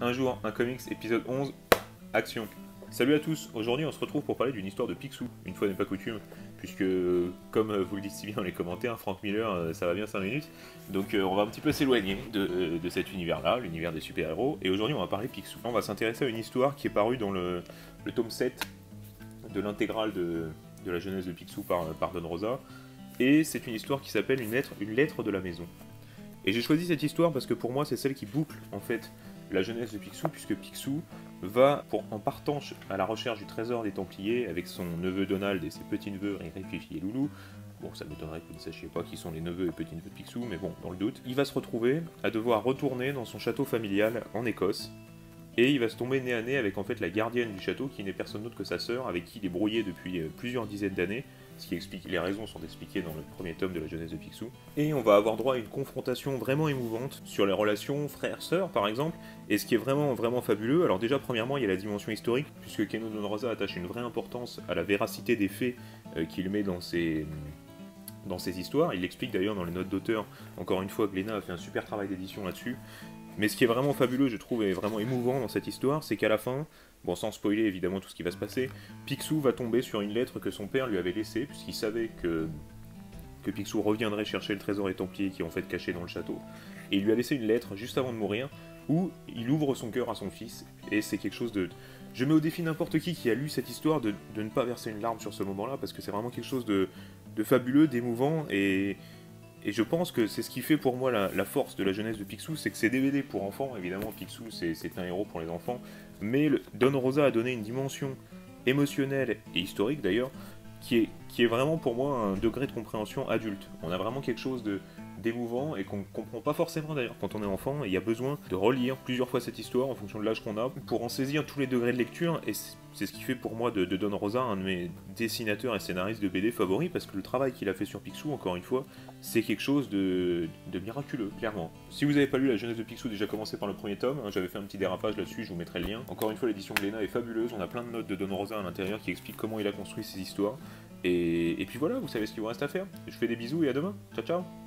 Un jour, un comics, épisode 11, action. Salut à tous, aujourd'hui on se retrouve pour parler d'une histoire de Picsou, une fois n'est pas coutume, puisque comme vous le dites si bien dans les commentaires, Frank Miller, ça va bien 5 minutes, donc on va un petit peu s'éloigner de cet univers-là, l'univers des super-héros, et aujourd'hui on va parler Picsou. On va s'intéresser à une histoire qui est parue dans le tome 7 de l'intégrale de la jeunesse de Picsou par Don Rosa, et c'est une histoire qui s'appelle une lettre de la maison. Et j'ai choisi cette histoire parce que pour moi c'est celle qui boucle en fait la jeunesse de Picsou, puisque Picsou va, en partant à la recherche du trésor des Templiers avec son neveu Donald et ses petits-neveux Riri, Fifi et Loulou. Bon, ça m'étonnerait que vous ne sachiez pas qui sont les neveux et petits-neveux de Picsou, mais bon, dans le doute. Il va se retrouver à devoir retourner dans son château familial en Écosse, et il va se tomber nez à nez avec en fait la gardienne du château, qui n'est personne d'autre que sa sœur, avec qui il est brouillé depuis plusieurs dizaines d'années, ce qui explique, les raisons sont expliquées dans le premier tome de la jeunesse de Picsou. Et on va avoir droit à une confrontation vraiment émouvante sur les relations frères-sœurs par exemple, et ce qui est vraiment fabuleux. Alors déjà premièrement il y a la dimension historique, puisque Keno Don Rosa attache une vraie importance à la véracité des faits qu'il met dans ses histoires. Il l'explique d'ailleurs dans les notes d'auteur, encore une fois Glénat a fait un super travail d'édition là-dessus. Mais ce qui est vraiment fabuleux, je trouve, et vraiment émouvant dans cette histoire, c'est qu'à la fin, bon sans spoiler évidemment tout ce qui va se passer, Picsou va tomber sur une lettre que son père lui avait laissée, puisqu'il savait que Picsou reviendrait chercher le trésor des Templiers qui est en fait caché dans le château. Et il lui a laissé une lettre juste avant de mourir, où il ouvre son cœur à son fils, et c'est quelque chose de... Je mets au défi n'importe qui a lu cette histoire de ne pas verser une larme sur ce moment-là, parce que c'est vraiment quelque chose de fabuleux, d'émouvant, et je pense que c'est ce qui fait pour moi la force de la jeunesse de Picsou, c'est que c'est DVD pour enfants, évidemment Picsou c'est un héros pour les enfants, mais Don Rosa a donné une dimension émotionnelle et historique d'ailleurs, qui est vraiment pour moi un degré de compréhension adulte. On a vraiment quelque chose d'émouvant et qu'on ne comprend pas forcément d'ailleurs quand on est enfant, et il y a besoin de relire plusieurs fois cette histoire en fonction de l'âge qu'on a pour en saisir tous les degrés de lecture, et c'est ce qui fait pour moi de Don Rosa un de mes dessinateurs et scénaristes de BD favoris, parce que le travail qu'il a fait sur Picsou, encore une fois, c'est quelque chose de miraculeux, clairement. Si vous n'avez pas lu la jeunesse de Picsou, déjà commencez par le premier tome, hein, j'avais fait un petit dérapage là-dessus, je vous mettrai le lien. Encore une fois, l'édition Glénat est fabuleuse, on a plein de notes de Don Rosa à l'intérieur qui expliquent comment il a construit ses histoires. Et puis voilà, vous savez ce qu'il vous reste à faire. Je vous fais des bisous et à demain. Ciao ciao.